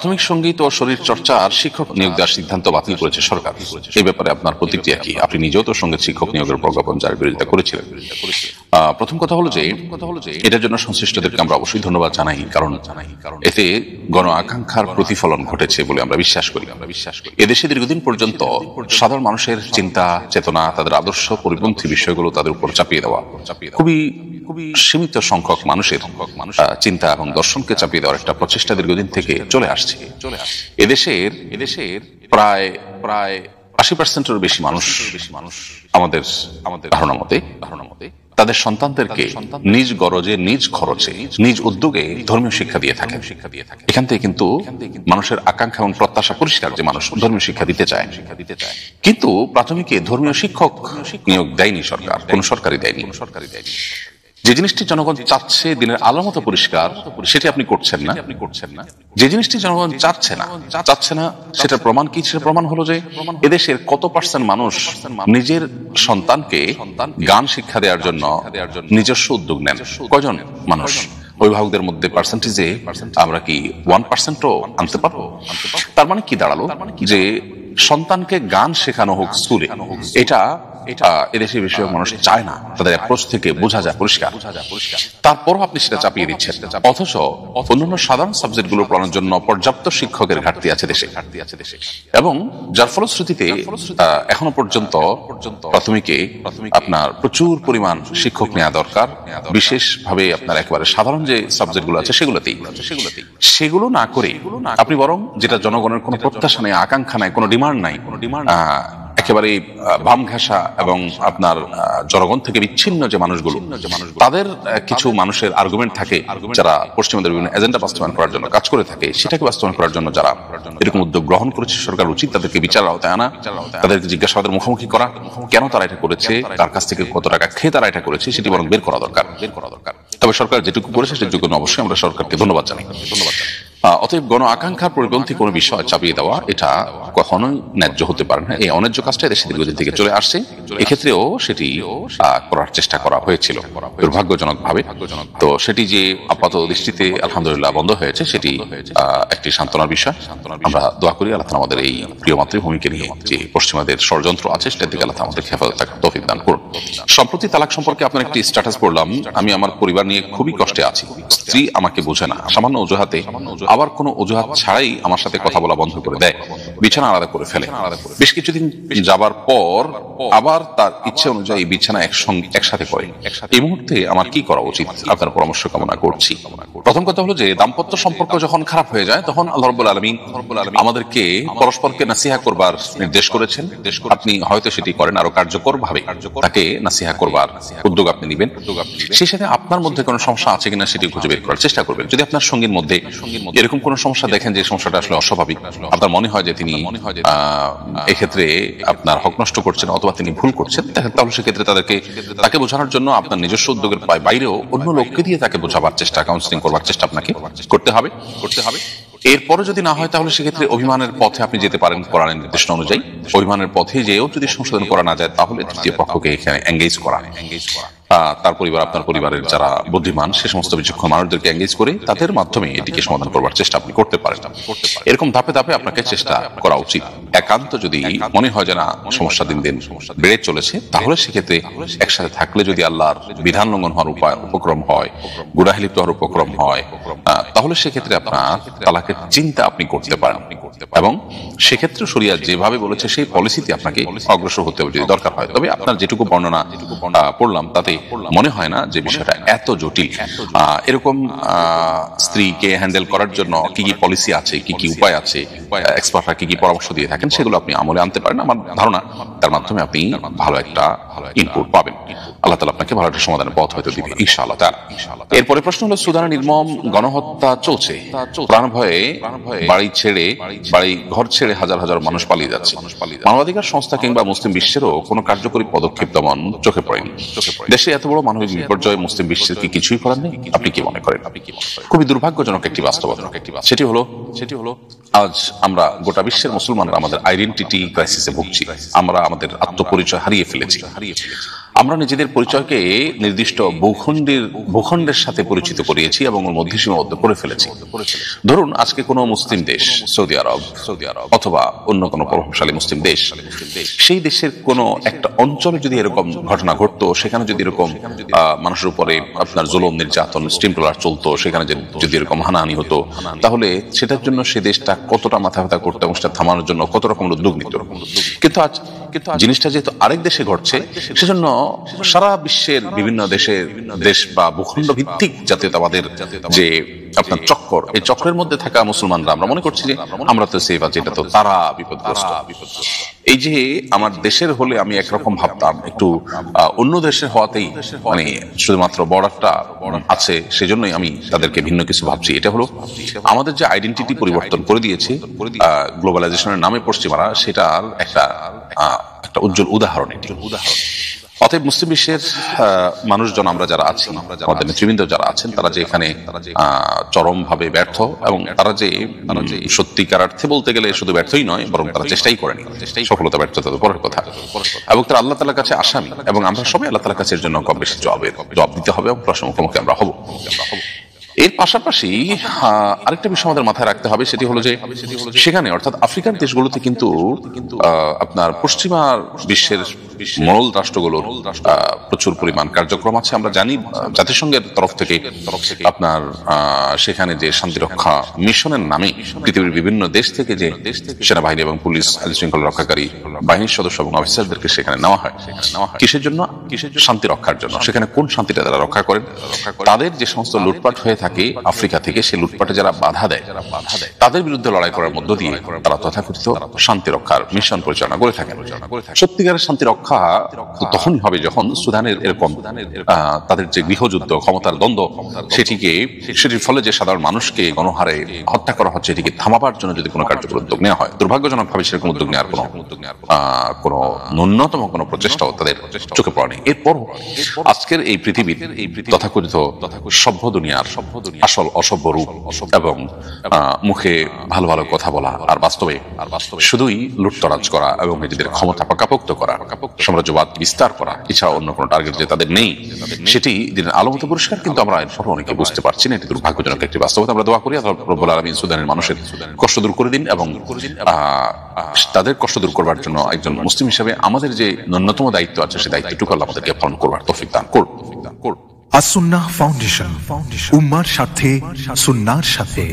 প্রাথমিক সঙ্গীত ও শরীর চর্চার শিক্ষক নিয়োগ দেওয়ার সিদ্ধান্ত বাতিল করেছে সরকার। এই ব্যাপারে আপনার প্রতিক্রিয়া কি? আপনি নিজেও তো সঙ্গীত শিক্ষক নিয়োগের প্রজ্ঞাপন যার বিরোধিতা করেছিলেন। প্রথম কথা হলো যে এটার জন্য সংশ্লিষ্টদেরকে আমরা অবশ্যই ধন্যবাদ জানাই, কারণ এতে গণ আকাঙ্ক্ষার প্রতিফলন ঘটেছে বলে আমরা বিশ্বাস করি। এদেশে দীর্ঘদিন পর্যন্ত সাধারণ মানুষের চিন্তা চেতনা, তাদের আদর্শ পরিপন্থী বিষয়গুলো তাদের উপর চাপিয়ে দেওয়া, খুবই সীমিত সংখ্যক মানুষের চিন্তা এবং দর্শনকে চাপিয়ে দেওয়ার একটা প্রচেষ্টা দীর্ঘদিন থেকে চলে আসছে। এদেশের প্রায় ৮০%-এর বেশি মানুষ আমাদের ধারণা মতে তাদের সন্তানদেরকে নিজ গরজে, নিজ খরচে, নিজ উদ্যোগে ধর্মীয় শিক্ষা দিয়ে থাকে। এখান থেকে কিন্তু মানুষের আকাঙ্ক্ষা এবং প্রত্যাশা পরিষ্কার যে মানুষ ধর্মীয় শিক্ষা দিতে চায়। কিন্তু প্রাথমিকে ধর্মীয় শিক্ষক নিয়োগ দেয়নি সরকার, কোন সরকারই দেয়নি। যে জিনিসটি জনগণ চাচ্ছে দিনের আলোর মতো পরিষ্কার, সেটি আপনি করছেন না। যে জিনিসটি জনগণ চাচ্ছে না সেটার প্রমাণ কি? সেটার প্রমাণ হলো যে এদেশের কত পার্সেন্ট মানুষ নিজের সন্তানকে গান শিক্ষা দেওয়ার জন্য নিজস্ব উদ্যোগ নেন। কয়জন মানুষ? অভিভাবকদের মধ্যে পার্সেন্টেজে আমরা কি 1%ও আনতে পারবো? তার মানে কি দাঁড়ালো? যে সন্তানকে গান শেখানো হোক স্কুলে, এটা এদেশের বেশিরভাগ মানুষ চায় না। তাদের অ্যাপ্রোচ থেকে বোঝা যায় পরিষ্কার। তারপরও আপনি সেটা চাপিয়ে দিচ্ছেন, অথচ অন্যান্য সাধারণ সাবজেক্টগুলো পড়ানোর জন্য পর্যাপ্ত শিক্ষকের ঘাটতি আছে দেশে। এবং যার ফলশ্রুতিতে এখনো পর্যন্ত প্রাথমিকে আপনার প্রচুর পরিমাণ শিক্ষক নেওয়া দরকার, বিশেষভাবে আপনার একেবারে সাধারণ যে সাবজেক্টগুলো আছে সেগুলো না করে আপনি বরং যেটা জনগণের কোনো প্রত্যাশা নেই, আকাঙ্ক্ষা নাই, কোনো ডিমান্ড নাই, একেবারে বাম ঘেঁষা এবং আপনার জনগণ থেকে বিচ্ছিন্ন যে মানুষগুলো, তাদের কিছু মানুষের আর্গুমেন্ট থাকে যারা পশ্চিমাদের বিভিন্ন এজেন্ডা বাস্তবায়ন করার জন্য কাজ করে থাকে, সেটাকে বাস্তবায়ন করার জন্য যারা এরকম উদ্যোগ গ্রহণ করেছে, সরকার উচিত তাদেরকে বিচার আওতায় আনা, তাদেরকে জিজ্ঞাসাবাদের মুখোমুখি করা, কেন তারা এটা করেছে, তার কাছ থেকে কত টাকা খেয়ে তারা এটা করেছে, সেটি বরং বের করা দরকার। তবে সরকার যেটুকু করেছে সেটার জন্য অবশ্যই আমরা সরকারকে ধন্যবাদ জানাই। অতএব গণ আকাঙ্ক্ষার পরিপন্থী কোনো বিষয় চাপিয়ে দেওয়া এটা কখনোই ন্যায্য হতে পারে না। এই অন্যায্য কাজটা দেশে দীর্ঘদিন থেকে চলে আসছে। এক্ষেত্রেও সেটি করার চেষ্টা করা হয়েছিল দুর্ভাগ্যজনক ভাবে। তো সেটি যে আপাত দৃষ্টিতে আলহামদুলিল্লাহ বন্ধ হয়েছে, সেটি একটি সান্ত্বনার বিষয়। আমরা দোয়া করি আল্লাহ আমাদের এই প্রিয় মাতৃভূমিকে নিয়ে যে পশ্চিমাদের ষড়যন্ত্র আছে সেটা থেকে আল্লাহ আমাদের হেফাজত থাকার তৌফিক দান করুন। সম্প্রতি তালাক সম্পর্কে আপনার একটি স্ট্যাটাস পড়লাম, আমি আমার পরিবার নিয়ে খুবই কষ্টে আছি। স্ত্রী আমাকে বোঝে না, সামান্য অজুহাতে, আবার কোনো অজুহাত ছাড়াই আমার সাথে কথা বলা বন্ধ করে দেয়, বিছানা আলাদা করে ফেলে। বেশ কিছুদিন যাবার পর আবার তার ইচ্ছে অনুযায়ী বিছানা একসাথে করে। এই মুহূর্তে আমার কি করা উচিত? আপনার পরামর্শ কামনা করছি। প্রথম কথা হলো যে দাম্পত্য সম্পর্ক যখন খারাপ হয়ে যায় তখন আল্লাহ রাব্বুল আলামিন আমাদেরকে পরস্পরকে নাসিহা করবার নির্দেশ করেছেন। আপনি হয়তো সেটি করেন, আরো কার্যকর ভাবে তাকে নাসিহা করবার উদ্যোগ আপনি নেবেন। সেই সাথে আপনার মধ্যে কোনো সমস্যা আছে কিনা সেটি খুঁজে বের করার চেষ্টা করবেন। যদি আপনার সঙ্গীর মধ্যে এরকম কোন সমস্যা দেখেন যে সমস্যাটা আসলে অস্বাভাবিক, আপনার মনে হয় যে তিনি এক্ষেত্রে আপনার হক নষ্ট করছেন অথবা তিনি ভুল করছেন, তাহলে সেক্ষেত্রে তাকে বোঝানোর জন্য আপনার নিজস্ব উদ্যোগের বাইরেও অন্য লোককে দিয়ে তাকে বোঝাবার চেষ্টা, কাউন্সিলিং করবার চেষ্টা আপনাকে করতে হবে। এরপরে যদি না হয় তাহলে সেক্ষেত্রে অভিমানের পথে আপনি যেতে পারেন কোরআনের নির্দেশনা অনুযায়ী। অভিমানের পথে যেও যদি সংশোধন করা না যায় তাহলে তৃতীয় পক্ষকে এখানে এঙ্গেজ করা, তার পরিবার, আপনার পরিবারের যারা বুদ্ধিমান সে সমস্ত বিচক্ষণ মানুষদেরকে এঙ্গেজ করে তাদের মাধ্যমে এটিকে সমাধান করবার চেষ্টা আপনি করতে পারেন। এরকম ধাপে ধাপে আপনাকে চেষ্টা করা উচিত। একান্ত যদি মনে হয় যে না সমস্যা দিন দিন বেড়ে চলেছে, তাহলে সেক্ষেত্রে একসাথে থাকলে যদি আল্লাহর বিধান লঙ্ঘন হওয়ার উপক্রম হয়, গুনাহে লিপ্ত হওয়ার উপক্রম হয়, তাহলে সেক্ষেত্রে আপনার তালাকের চিন্তা আপনি করতে পারেন এবং সেক্ষেত্রে শরিয়া যেভাবে বলেছে সেই পলিসিতে আপনাকে অগ্রসর হতে হবে যদি দরকার হয়। তবে আপনার যেটুকু বর্ণনা পড়লাম তাতে মনে হয় না যে বিষয়টা এত জটিল। এরকম স্ত্রীকে হ্যান্ডেল করার জন্য কি কি পলিসি আছে, কি কি উপায় আছে, এক্সপার্টরা কি কি পরামর্শ দিয়ে থাকেন, সেগুলো আপনি আমলে আনতে পারেন। আমার ধারণা তার মাধ্যমে আপনি ভালো একটা ইনপুট পাবেন। আল্লাহ তাআলা আপনাকে ভালো একটা সমাধানের পথ হয়তো দিবে ইনশাআল্লাহ তাআলা। এরপরে প্রশ্ন হলো, সুদানে নির্মম গণহত্যা চলছে, প্রাণ ভয়ে বাড়ি ঘর ছেড়ে হাজার হাজার মানুষ পালিয়ে যাচ্ছে। মানবাধিকার সংস্থা কিংবা মুসলিম বিশ্বেরও কোনো কার্যকরী পদক্ষেপ তেমন চোখে পড়েনি। দেশে এত বড় মানবিক বিপর্যয় মুসলিম বিশ্বের কি কিছুই করার নেই? আপনি কি মনে করেন? খুবই দুর্ভাগ্যজনক একটি বাস্তবতা। সেটি হলো আজ আমরা গোটা বিশ্বের মুসলমানরা আমাদের আইডেন্টিটি ক্রাইসিসে ভুগছি। আমরা আমাদের আত্মপরিচয় হারিয়ে ফেলেছি। আমরা নিজেদের পরিচয়কে নির্দিষ্ট ভূখণ্ডের সাথে পরিচিত করিয়েছি এবং ওর মধ্যে সীমাবদ্ধ করে ফেলেছি। ধরুন আজকে কোনো মুসলিম দেশ, সৌদি আরব অথবা অন্য কোনো প্রভাবশালী মুসলিম দেশ, সেই দেশের কোনো একটা অঞ্চলে যদি এরকম ঘটনা ঘটতো, সেখানে যদি এরকম মানুষের উপরে আপনার জুলুম, নির্যাতন, স্টিম ট্রলার চলতো, সেখানে যদি এরকম হানাহানি হতো, তাহলে সেটার জন্য সে দেশটা কতটা মাথা ব্যথা করতো এবং সেটা থামানোর জন্য কত রকমের উদ্যোগ নিত। কিন্তু আজ জিনিসটা যেহেতু আরেক দেশে ঘটছে, সেজন্য সারা বিশ্বের বিভিন্ন দেশ বা ভূখণ্ড ভিত্তিক জাতীয়তাবাদের যে আপনার চক্কর, এই চক্রের মধ্যে থাকা মুসলমানরা আমরা মনে করছি যে আমরা তো সেফ আছি, এটা তো তারা বিপদগ্রস্ত। এই যে আমার দেশের হলে আমি একরকম ভাবতাম, একটু অন্য দেশের হওয়াতেই মানে শুধুমাত্র বর্ডারটা আছে সেজন্যই আমি তাদেরকে ভিন্ন কিছু ভাবছি। এটা হলো আমাদের যে আইডেন্টিটি পরিবর্তন করে দিয়েছে গ্লোবালাইজেশনের নামে পশ্চিমারা, সেটার একটা উজ্জ্বল উদাহরণ। অতএব মুসলিম বিশ্বের মানুষজন আমরা যারা আছি, আমাদের নেতৃবৃন্দ যারা আছেন, তারা যে এখানে চরম ভাবে ব্যর্থ, এবং তারা যে সত্যিকার অর্থে বলতে গেলে শুধু ব্যর্থই নয়, বরং তারা চেষ্টাই করেনি। সফলতা ব্যর্থতা তো পরের কথা, এবং তারা আল্লাহ তাআলার কাছে আসামি, এবং আমরা সবাই আল্লাহ তাআলার কাছে এর জন্য কম বেশি জবাব দিতে হবে এবং প্রশ্ন মুখোমুখি আমরা হব। এর পাশাপাশি আরেকটা বিষয় আমাদের মাথায় রাখতে হবে, সেটি হলো যে সেখানে অর্থাৎ আফ্রিকান দেশগুলোতে কিন্তু আপনার পশ্চিমা বিশ্বের মরল রাষ্ট্রগুলোর প্রচুর পরিমাণ কার্যক্রম আছে। আমরা জানি জাতিসংঘের তরফ থেকে আপনার সেখানে যে শান্তিরক্ষা মিশনের নামে পৃথিবীর বিভিন্ন দেশ থেকে যে সেনাবাহিনী এবং পুলিশ, আইন শৃঙ্খলা রক্ষাকারী বাহিনীর সদস্য এবং অফিসারদেরকে সেখানে নেওয়া হয়। কিসের জন্য? শান্তি রক্ষার জন্য। সেখানে কোন শান্তিটা তারা রক্ষা করেন? তাদের যে সমস্ত লুটপাট হয়ে থাকে আফ্রিকা থেকে, সেই লুটপাটে যারা বাধা দেয়, তাদের বিরুদ্ধে লড়াই করার মধ্য দিয়ে তারা তথাকথিত শান্তি রক্ষার মিশন পরিচালনা করে থাকেন। সত্যিকারের শান্তি রক্ষা তখনই হবে যখন সুদানের এরকম তাদের যে গৃহযুদ্ধ, ক্ষমতার দ্বন্দ্ব, সেটির ফলে যে সাধারণ মানুষকে গণহারে হত্যা করা হচ্ছে, এটিকে থামাবার জন্য যদি কোনো কার্যকর উদ্যোগ নেওয়া হয়। দুর্ভাগ্যজনক ভাবে সেরকম উদ্যোগ নেওয়ার কোনো ন্যূনতম কোনো প্রচেষ্টাও তাদের চোখে পড়েনি। এরপর আজকের এই পৃথিবীর তথাকথিত সভ্য দুনিয়ার আসল অসভ্য রূপ এবং মুখে ভালো ভালো কথা বলা, আর বাস্তবে শুধুই লুটতরাজ করা এবং নিজেদের ক্ষমতা পাকাপোক্ত করা, সাম্রাজ্যবাদ বিস্তার করা, এছাড়া অন্য কোনো টার্গেট যে তাদের নেই, সেটি দিনের আলোমতো পরিষ্কার। কিন্তু আমরা এরপর অনেকে বুঝতে পারছি না। এটি দুর্ভাগ্যজনক একটি বাস্তবতা। আমরা দোয়া করি আল্লাহ রাব্বুল আলামিন সুদানের মানুষের কষ্ট দূর করে দিন, এবং তাদের কষ্ট দূর করবার জন্য একজন মুসলিম হিসেবে আমাদের যে ন্যূনতম দায়িত্ব আছে, সেই দায়িত্বটুকু আল্লাহ আমাদেরকে পালন করবার তৌফিক দান করুন। আসুন্নাহ ফাউন্ডেশন, উম্মার সাথে, সুন্নাহর সাথে।